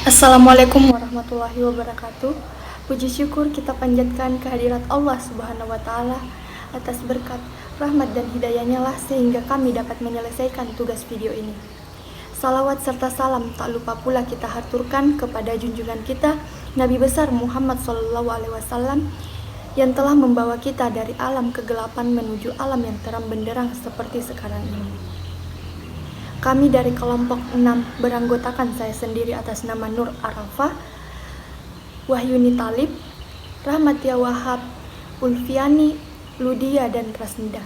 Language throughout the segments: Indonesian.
Assalamualaikum warahmatullahi wabarakatuh. Puji syukur kita panjatkan kehadirat Allah Subhanahu wa Ta'ala atas berkat rahmat dan hidayahnya lah sehingga kami dapat menyelesaikan tugas video ini. Salawat serta salam tak lupa pula kita haturkan kepada junjungan kita Nabi besar Muhammad SAW yang telah membawa kita dari alam kegelapan menuju alam yang terang benderang seperti sekarang ini. Kami dari kelompok 6 beranggotakan saya sendiri atas nama Nur Arafah, Wahyuni Talib, Rahmatia Wahab, Ulfiani, Ludia, dan Rasnida.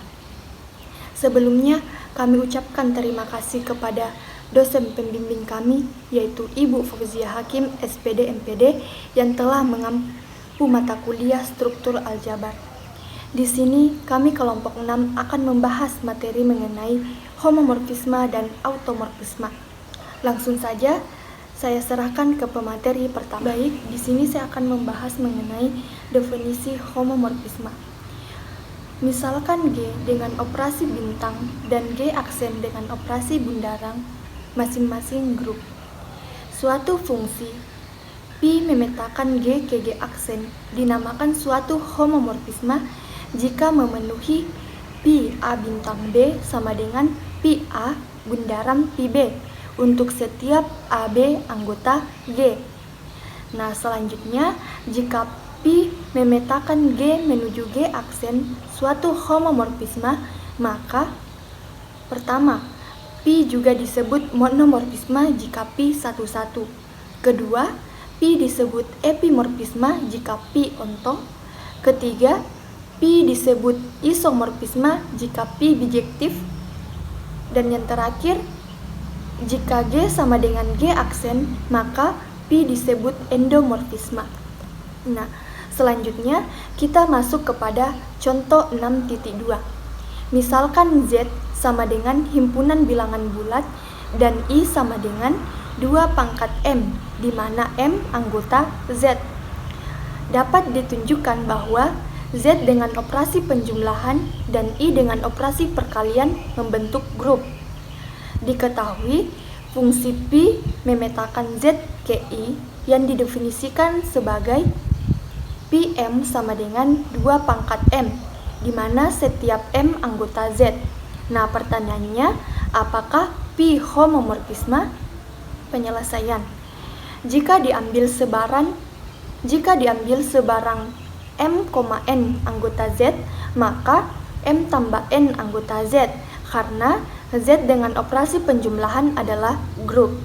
Sebelumnya kami ucapkan terima kasih kepada dosen pembimbing kami yaitu Ibu Fauziah Hakim SPD MPD yang telah mengampu mata kuliah struktur aljabar. Di sini kami kelompok 6 akan membahas materi mengenai homomorfisme dan automorfisme. Langsung saja saya serahkan ke pemateri pertama. Baik, di sini saya akan membahas mengenai definisi homomorfisme. Misalkan G dengan operasi bintang dan G aksen dengan operasi bundaran masing-masing grup. Suatu fungsi Pi memetakan G ke G aksen dinamakan suatu homomorfisme jika memenuhi Pi A bintang B sama dengan Pi A bundaran Pi B untuk setiap AB anggota G. Nah, selanjutnya jika Pi memetakan G menuju G aksen suatu homomorfisme, maka pertama, Pi juga disebut monomorfisme jika Pi 1,1. Kedua, Pi disebut epimorfisme jika Pi onto. Ketiga, Pi disebut isomorfisme jika Pi bijektif. Dan yang terakhir, jika G sama dengan G aksen, maka Pi disebut endomorfisme. Nah, selanjutnya kita masuk kepada contoh 6.2. Misalkan Z sama dengan himpunan bilangan bulat dan I sama dengan 2 pangkat M, di mana M anggota Z. Dapat ditunjukkan bahwa Z dengan operasi penjumlahan dan I dengan operasi perkalian membentuk grup. Diketahui fungsi Pi memetakan Z ke I yang didefinisikan sebagai Pm sama dengan 2 pangkat M, di mana setiap M anggota Z. Nah, pertanyaannya, apakah Pi homomorfisme? Penyelesaian. Jika diambil sebarang M, N anggota Z, maka M tambah N anggota Z, karena Z dengan operasi penjumlahan adalah grup.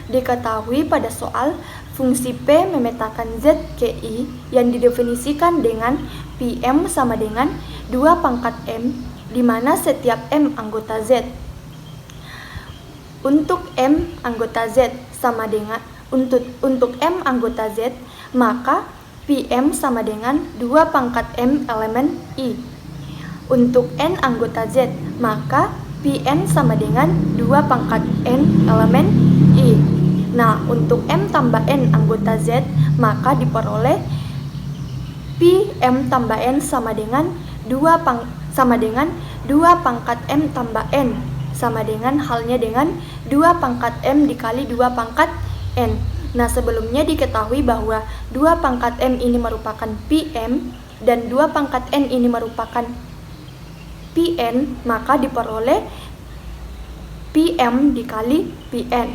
Diketahui pada soal fungsi P memetakan Z ke I yang didefinisikan dengan Pm sama dengan 2 pangkat M, di mana setiap M anggota Z. Untuk M anggota Z sama dengan untuk M anggota Z, maka Pm sama dengan 2 pangkat M elemen I. Untuk N anggota Z, maka Pn sama dengan 2 pangkat N elemen I. Nah, untuk M tambah N anggota Z, maka diperoleh Pm tambah N sama dengan 2 pangkat M tambah N, sama dengan halnya dengan 2 pangkat M dikali 2 pangkat N. Nah, sebelumnya diketahui bahwa 2 pangkat M ini merupakan Pm dan 2 pangkat N ini merupakan Pn, maka diperoleh Pm dikali Pn.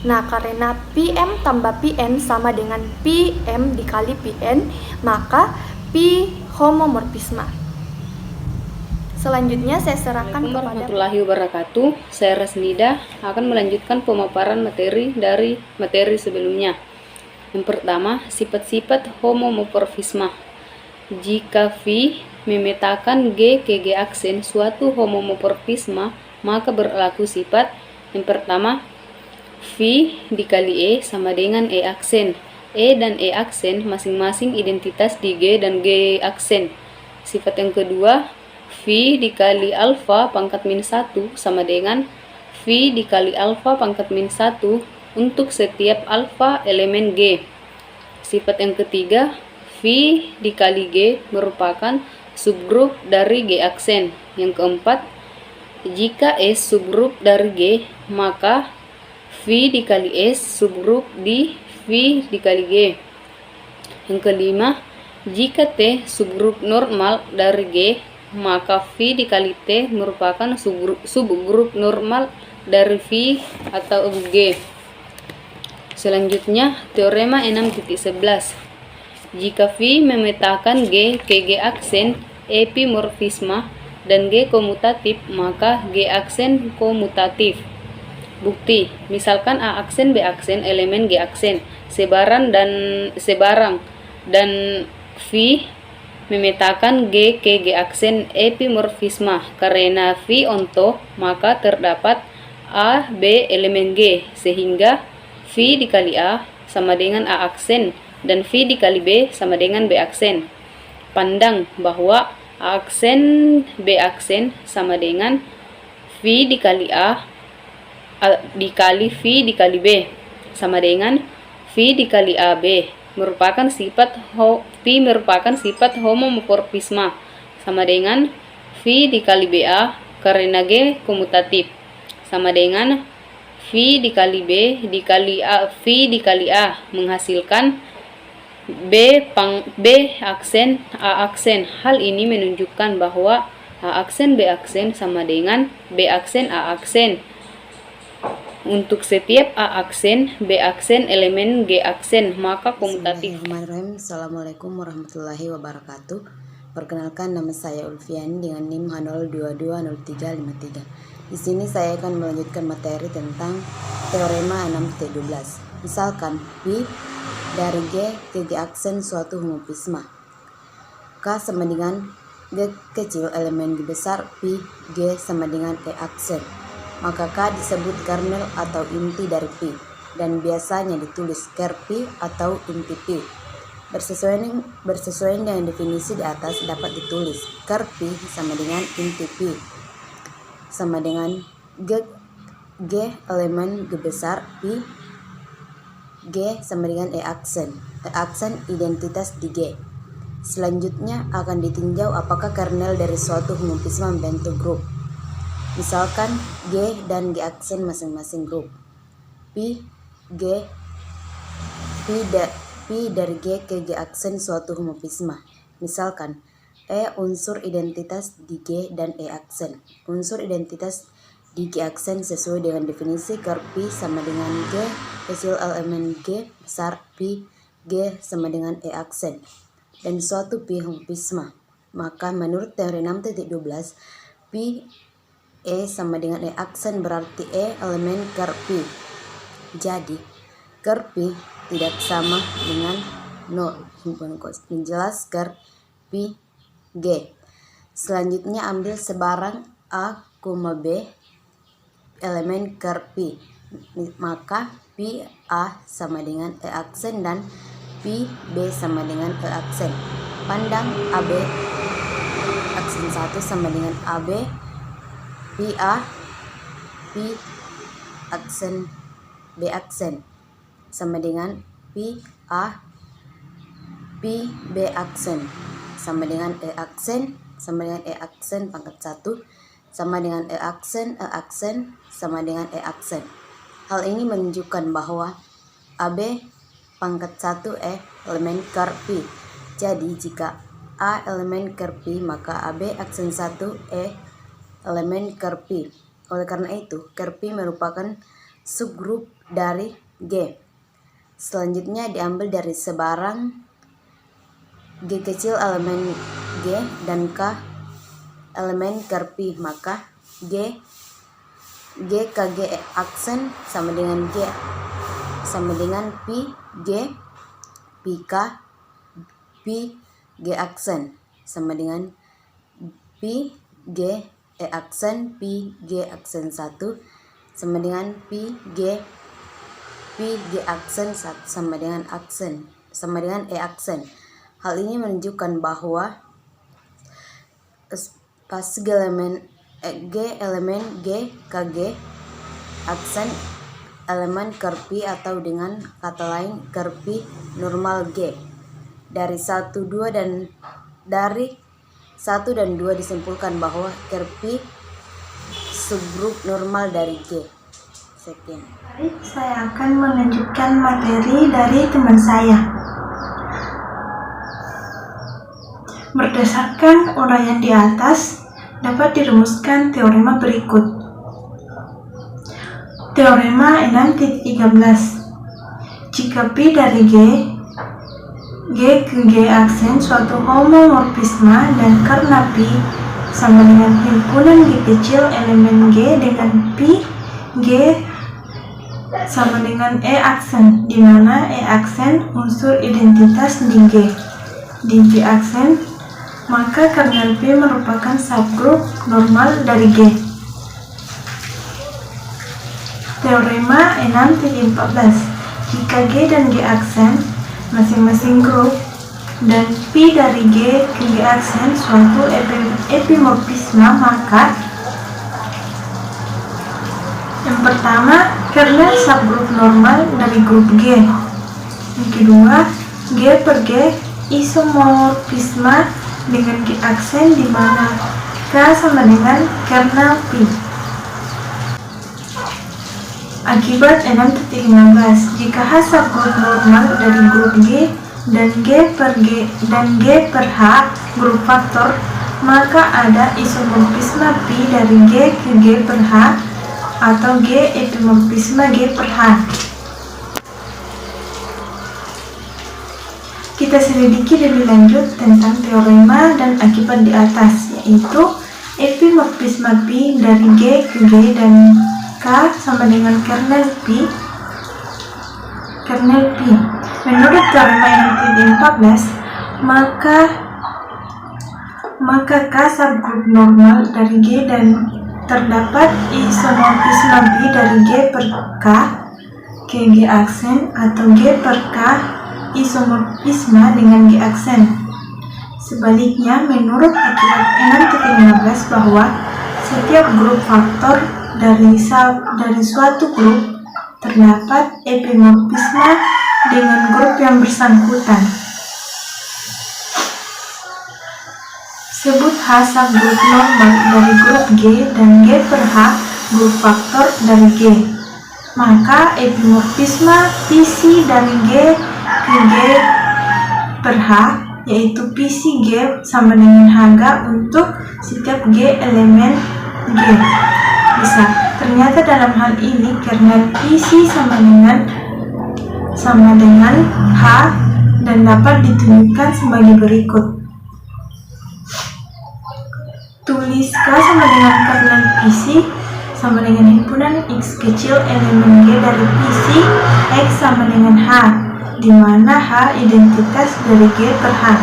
Nah, karena Pm tambah Pn sama dengan Pm dikali Pn, maka Pi homomorfisme. Selanjutnya saya serahkan kepada warahmatullahi wabarakatuh. Saya Rasnida akan melanjutkan pemaparan materi dari materi sebelumnya. Yang pertama, sifat-sifat homomorfisme. Jika V memetakan G ke G aksen suatu homomorfisme, maka berlaku sifat yang pertama, V dikali E sama dengan E aksen. E dan E aksen masing-masing identitas di G dan G aksen. Sifat yang kedua, V dikali alfa pangkat min 1 sama dengan V dikali alfa pangkat min 1 untuk setiap alfa elemen G. Sifat yang ketiga, V dikali G merupakan subgrup dari G aksen. Yang keempat, jika S subgrup dari G, maka V dikali S subgrup di V V dikali G. Yang kelima, jika T subgrup normal dari G, maka V dikali T merupakan subgrup normal dari V atau G. Selanjutnya, teorema 6.11. Jika V memetakan G ke G aksen epimorfisme dan G komutatif, maka G aksen komutatif. Bukti, misalkan A aksen B aksen elemen G aksen sebarang dan V memetakan G ke G aksen epimorfisme. Karena V onto, maka terdapat A, B elemen G, sehingga V dikali A sama dengan A aksen dan V dikali B sama dengan B aksen. Pandang bahwa A aksen B aksen sama dengan V dikali A dikali V dikali B sama dengan V dikali AB merupakan sifat homomorfisme sama dengan V dikali BA karena G komutatif sama dengan V dikali B dikali A V dikali A menghasilkan B aksen A aksen. Hal ini menunjukkan bahwa A aksen B aksen sama dengan B aksen A aksen. Untuk setiap A aksen, B aksen elemen G aksen, maka komutatif. Bismillahirrahmanirrahim. Assalamualaikum warahmatullahi wabarakatuh. Perkenalkan, nama saya Ulfiani dengan NIM H0220353. Di sini saya akan melanjutkan materi tentang teorema 6.12. Misalkan P dari G ke G aksen suatu homomorfisme. K sama dengan G kecil elemen G besar P G sama dengan E aksen. Maka K disebut kernel atau inti dari P dan biasanya ditulis ker P atau inti P. Bersesuaian dengan definisi di atas dapat ditulis ker P sama dengan inti P sama dengan G elemen G besar P G sama dengan E aksen. E aksen identitas di G. Selanjutnya akan ditinjau apakah kernel dari suatu homomorfisme membentuk grup. Misalkan G dan G aksen masing-masing grup. P dari G ke G aksen suatu homomorfisme. Misalkan E unsur identitas di G dan E aksen. Unsur identitas di G aksen sesuai dengan definisi ker P sama dengan G kecil elemen G besar P G sama dengan E aksen dan suatu P homomorfisme. Maka menurut teori 6.12 P E sama dengan E aksen berarti E elemen ker P. Jadi ker P tidak sama dengan 0. Menjelas ker P G. Selanjutnya ambil sebarang A, B elemen ker P. Maka P A sama dengan E aksen dan P B sama dengan E aksen. Pandang AB aksen 1 sama dengan AB P A P aksen B aksen sama dengan P A P B aksen sama dengan E aksen sama dengan E aksen pangkat 1 sama dengan E aksen sama dengan E aksen. Hal ini menunjukkan bahwa AB pangkat 1 E elemen ker P. Jadi jika A elemen ker P maka AB aksen 1 E elemen ker P. Oleh karena itu, ker P merupakan subgrup dari G. Selanjutnya diambil dari sebarang G kecil elemen G dan K elemen ker P, maka G ke G aksen sama dengan G sama dengan P G P K P G aksen sama dengan P G E aksen P G aksen 1 sama dengan P G aksen sama dengan E aksen. Hal ini menunjukkan bahwa pas G elemen G KG aksen elemen ker P atau dengan kata lain ker P normal G. Dari 1 dan 2 disimpulkan bahwa ker P subgrup normal dari G. Sekian. Saya akan melanjutkan materi dari teman saya. Berdasarkan uraian di atas, dapat dirumuskan teorema berikut. Teorema 6.13. Jika Pi dari G ke G aksen suatu homomorfisma dan karena Pi sama dengan himpunan G kecil elemen G dengan Pi G sama dengan E aksen, di mana E aksen unsur identitas di G aksen, maka kernel P merupakan subgroup normal dari G. Teorema 6.14. Jika G dan G aksen masing-masing grup dan Pi dari G ke G aksen suatu epimorfisma, maka yang pertama, kernel subgroup normal dari grup G. Yang kedua, G per G isomorfisma dengan G aksen di mana K sama dengan kernel Pi. Akibat 6.15. Jika H subgroup normal dari grup G dan G per H grup faktor, maka ada isomorfisme Pi dari G ke G per H atau G epimorfisme G per H. Kita selidiki lebih lanjut tentang teorema dan akibat di atas, yaitu epimorfisme Pi dari G ke G dan K sama dengan kernel Pi. Menurut teorema 6.14, maka K subgroup normal dari G dan terdapat isomorfisme Pi dari G per K ke G aksen atau G per K isomorfisme dengan G aksen. Sebaliknya, menurut akibat 6.15 bahwa setiap grup faktor dari suatu grup terdapat epimorfisme dengan grup yang bersangkutan. Sebut H subgroup normal dari grup G dan G per H grup faktor dari G. Maka epimorfisme PC dari G ke G per H, yaitu PC G sama dengan Hg untuk setiap G elemen G. Bisa, ternyata dalam hal ini kernel PC sama dengan H dan dapat ditunjukkan sebagai berikut. Tulis K sama dengan kernel PC sama dengan himpunan X kecil elemen G dari PC X sama dengan H, di mana H identitas dari G per H.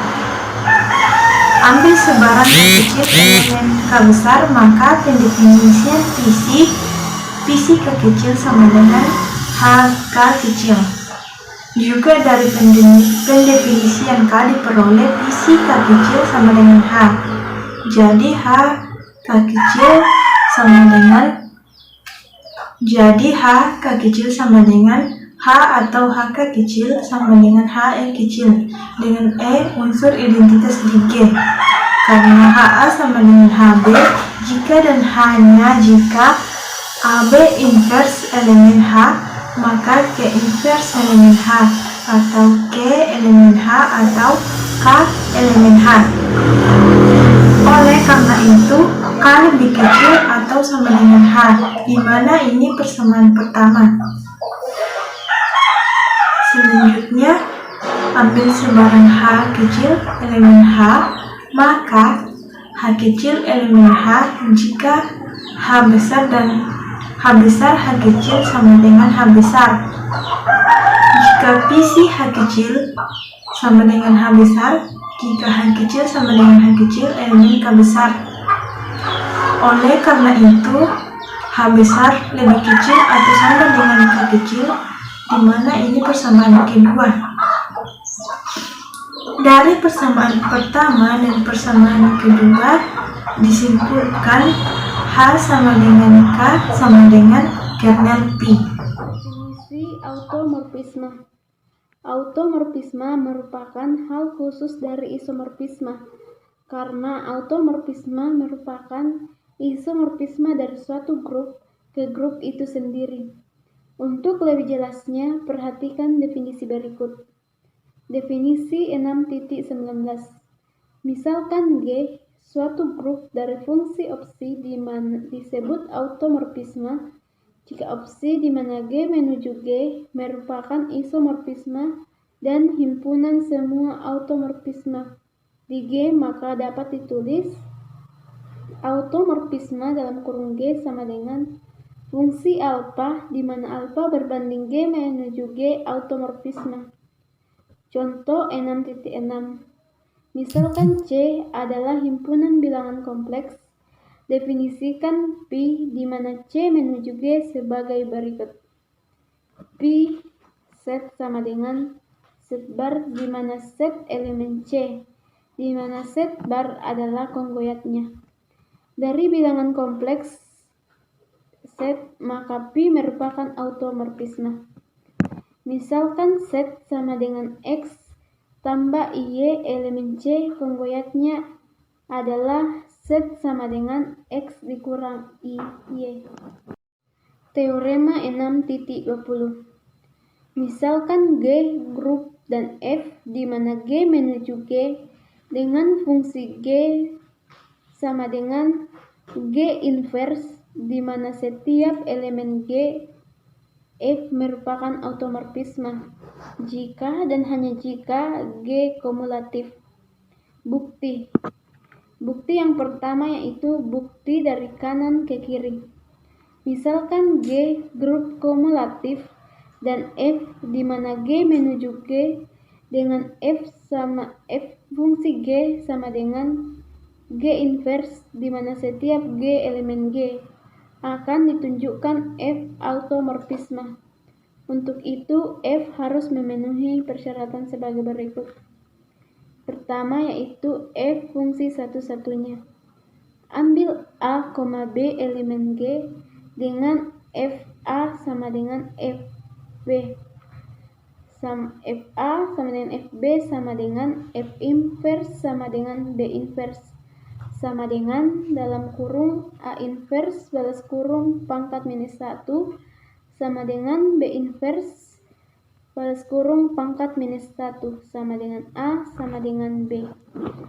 Ambil sebaran K kecil elemen K besar, maka pendefinisian PC K kecil sama dengan H K kecil. Juga dari pendefinisian K diperoleh PC K kecil sama dengan H. Jadi H K kecil sama dengan H atau HK kecil sama dengan HE kecil dengan E unsur identitas di G. Karena HA sama dengan HB jika dan hanya jika AB inverse elemen H, maka K inverse elemen H atau K elemen H atau K elemen H. Oleh karena itu, K lebih kecil atau sama dengan H, di mana ini persamaan pertama. Selanjutnya, ambil sebaran H kecil elemen H, maka H kecil elemen H jika H besar H kecil sama dengan H besar. Jika PC H kecil sama dengan H besar, jika H kecil sama dengan H kecil elemen K besar. Oleh karena itu, H besar lebih kecil atau sama dengan K kecil, di mana ini persamaan kedua. Dari persamaan pertama dan persamaan kedua disimpulkan H sama dengan K sama dengan kernel Pi. Definisi automorfisme. Automorfisme merupakan hal khusus dari isomorfisme, karena automorfisme merupakan isomorfisme dari suatu grup ke grup itu sendiri. Untuk lebih jelasnya, perhatikan definisi berikut. Definisi 6.19. Misalkan G suatu grup dari fungsi opsi di mana disebut automorfisme jika opsi di mana G menuju G merupakan isomorfisme dan himpunan semua automorfisme di G, maka dapat ditulis automorfisme dalam kurung G sama dengan fungsi alfa di mana alfa berbanding G menuju G automorfisme. Contoh 6.6. Misalkan C adalah himpunan bilangan kompleks, definisikan Pi di mana C menuju G sebagai berikut. Pi set sama dengan set bar di mana set elemen C, di mana set bar adalah konggoyatnya. Dari bilangan kompleks set, maka Pi merupakan automorfisme. Misalkan set sama dengan X tambah Y elemen C, konggoyatnya adalah set sama dengan X dikurang Y. Teorema 6.20. Misalkan G grup dan F di mana G menuju G dengan fungsi G sama dengan G inverse di mana setiap elemen G F merupakan automorfisme jika dan hanya jika G kumulatif. Bukti yang pertama yaitu bukti dari kanan ke kiri. Misalkan G grup kumulatif dan F di mana G menuju G dengan F fungsi G sama dengan G inverse di mana setiap G elemen G akan ditunjukkan F automorfisme. Untuk itu F harus memenuhi persyaratan sebagai berikut. Pertama yaitu F fungsi satu-satunya. Ambil A, B elemen G dengan FA sama dengan FB. FA sama dengan FB sama dengan F inverse sama dengan B inverse. Sama dengan dalam kurung A inverse balas kurung pangkat minus 1 sama dengan B inverse balas kurung pangkat minus 1 sama dengan A sama dengan B.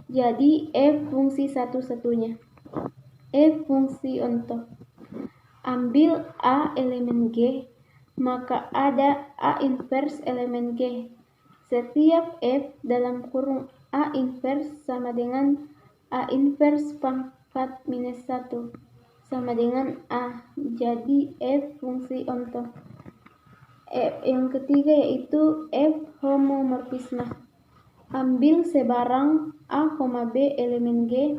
Jadi F fungsi satu-satunya. F fungsi onto. Ambil A elemen G, maka ada A inverse elemen G. Setiap F dalam kurung A inverse sama dengan A inverse pangkat minus 1 sama dengan A. Jadi F fungsi onto. Yang ketiga yaitu F homomorfisme. Ambil sebarang A, B elemen G,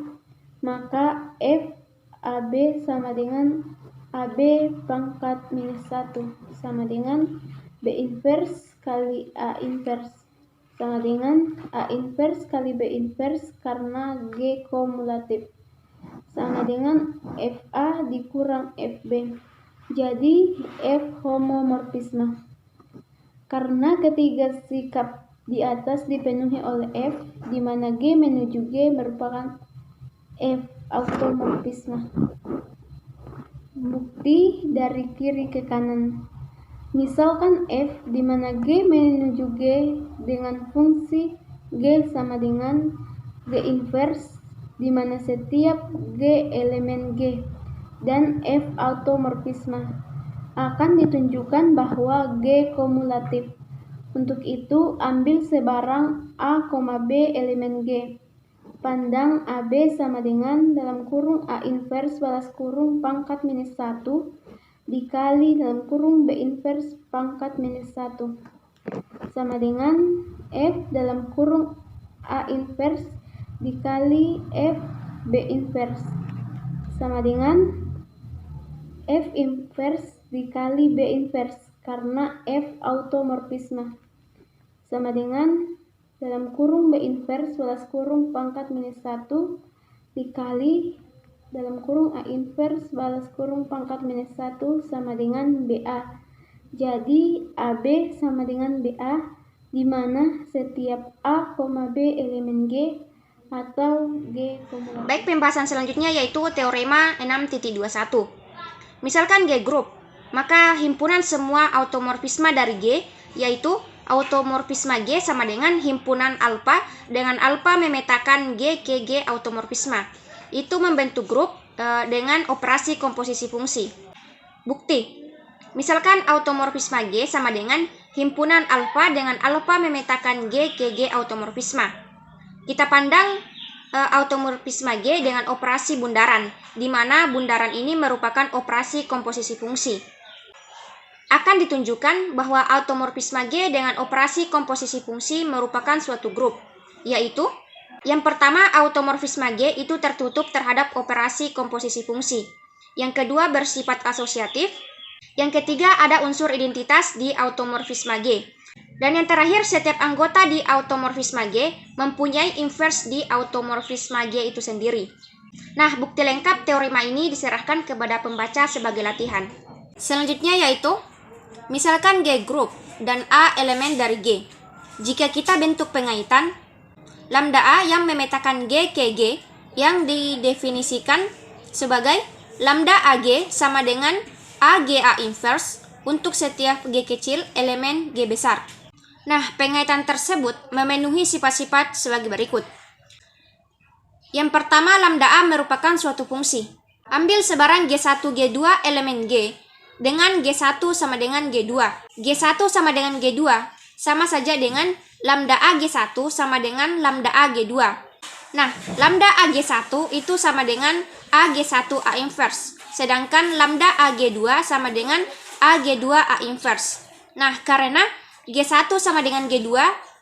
maka F AB sama dengan AB pangkat minus 1 sama dengan B inverse kali A inverse sama dengan A inverse kali B inverse karena G kumulatif sama dengan FA dikurang FB. Jadi F homomorfisme. Karena ketiga sikap di atas dipenuhi oleh F di mana G menuju G merupakan F automorfisme. Bukti dari kiri ke kanan. Misalkan F di mana G menuju G dengan fungsi G sama dengan G inverse di mana setiap G elemen G dan F automorfisme akan ditunjukkan bahwa G kumulatif. Untuk itu ambil sebarang A, B elemen G. Pandang AB sama dengan dalam kurung A inverse balas kurung pangkat minus 1 dikali dalam kurung B inverse pangkat minus 1 sama dengan F dalam kurung A inverse dikali F B inverse sama dengan F inverse dikali B inverse karena F automorfisme sama dengan dalam kurung B inverse balas kurung pangkat minus 1 dikali dalam kurung A inverse balas kurung pangkat minus 1 sama dengan BA. Jadi AB sama dengan BA di mana setiap A, B elemen G atau G kumulatif. Baik, pembahasan selanjutnya yaitu teorema 6.21. Misalkan G grup Maka himpunan semua automorfisma dari G, yaitu automorfisma G sama dengan himpunan alfa dengan alfa memetakan G ke G automorfisma. Itu membentuk grup dengan operasi komposisi fungsi. Bukti. Misalkan automorfisma G sama dengan himpunan alfa dengan alfa memetakan G ke G automorfisma. Kita pandang automorfisma G dengan operasi bundaran, di mana bundaran ini merupakan operasi komposisi fungsi. Akan ditunjukkan bahwa automorfisma G dengan operasi komposisi fungsi merupakan suatu grup, yaitu yang pertama automorfisma G itu tertutup terhadap operasi komposisi fungsi. Yang kedua bersifat asosiatif. Yang ketiga ada unsur identitas di automorfisma G. Dan yang terakhir setiap anggota di automorfisma G mempunyai inverse di automorfisma G itu sendiri. Nah, bukti lengkap teorema ini diserahkan kepada pembaca sebagai latihan. Selanjutnya yaitu, misalkan G grup dan A elemen dari G. Jika kita bentuk pengaitan, lambda A yang memetakan G ke G yang didefinisikan sebagai lambda AG sama dengan AGA inverse untuk setiap G kecil elemen G besar. Nah, pengaitan tersebut memenuhi sifat-sifat sebagai berikut. Yang pertama, lambda A merupakan suatu fungsi. Ambil sebarang G1, G2 elemen G dengan G1 sama dengan G2. G1 sama dengan G2 sama saja dengan lambda A G1 sama dengan lambda A G2. Nah, lambda A G1 itu sama dengan A G1 A inverse. Sedangkan lambda A G2 sama dengan A G2 A inverse. Nah, karena G1 sama dengan G2,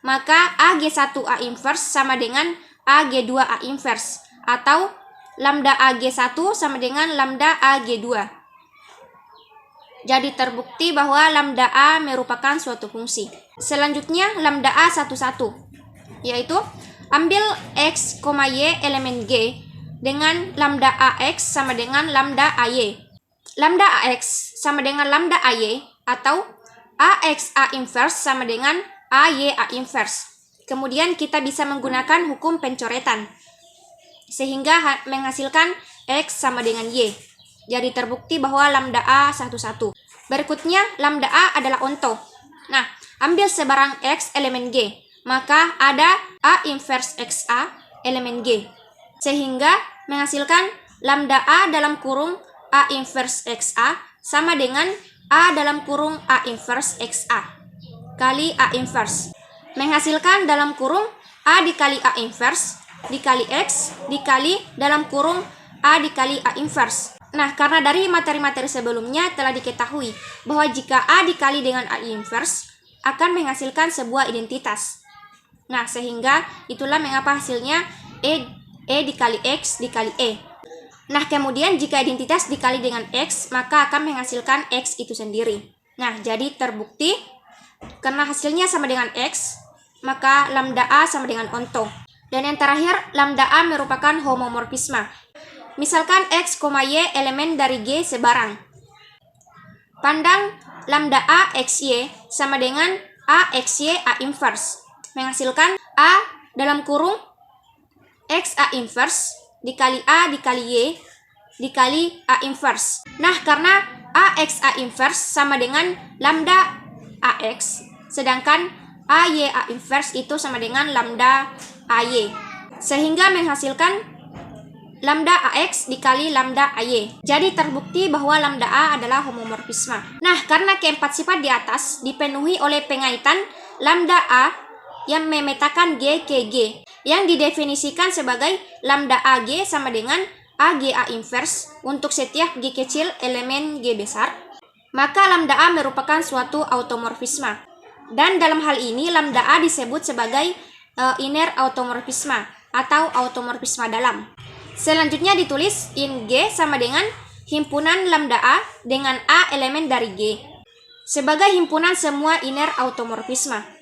maka A G1 A inverse sama dengan A G2 A inverse. Atau lambda A G1 sama dengan lambda A G2. Jadi terbukti bahwa lambda A merupakan suatu fungsi. Selanjutnya lambda A satu-satu, yaitu ambil X, Y elemen G dengan lambda AX sama dengan lambda AY. Lambda AX sama dengan lambda AY atau AX A inverse sama dengan AY A inverse. Kemudian kita bisa menggunakan hukum pencoretan sehingga menghasilkan X sama dengan Y. Jadi terbukti bahwa lambda A satu-satu. Berikutnya lambda A adalah onto. Nah, ambil sebarang X elemen G, maka ada A inverse XA elemen G. Sehingga menghasilkan lambda A dalam kurung A inverse XA sama dengan A dalam kurung A inverse XA kali A inverse. Menghasilkan dalam kurung A dikali A inverse dikali X dikali dalam kurung A dikali A inverse. Nah, karena dari materi-materi sebelumnya telah diketahui bahwa jika A dikali dengan A inverse akan menghasilkan sebuah identitas. Nah, sehingga itulah mengapa hasilnya E dikali X dikali E. Nah, kemudian jika identitas dikali dengan X, maka akan menghasilkan X itu sendiri. Nah, jadi terbukti karena hasilnya sama dengan X, maka lambda A sama dengan onto. Dan yang terakhir, lambda A merupakan homomorfisma. Misalkan X, Y elemen dari G sebarang. Pandang lambda A XY sama dengan A XY A inverse. Menghasilkan A dalam kurung X A inverse dikali A dikali Y dikali A inverse. Nah, karena AX A inverse sama dengan lambda AX, sedangkan AY A inverse itu sama dengan lambda AY. Sehingga menghasilkan lambda AX dikali lambda AY. Jadi terbukti bahwa lambda A adalah homomorfisme. Nah, karena keempat sifat di atas dipenuhi oleh pengaitan lambda A yang memetakan G ke G, yang didefinisikan sebagai lambda AG sama dengan AGA inverse untuk setiap G kecil elemen G besar, maka lambda A merupakan suatu automorfisme. Dan dalam hal ini lambda A disebut sebagai inner automorfisme atau automorfisme dalam. Selanjutnya ditulis in G sama dengan himpunan lambda A dengan A elemen dari G sebagai himpunan semua inner automorfisme.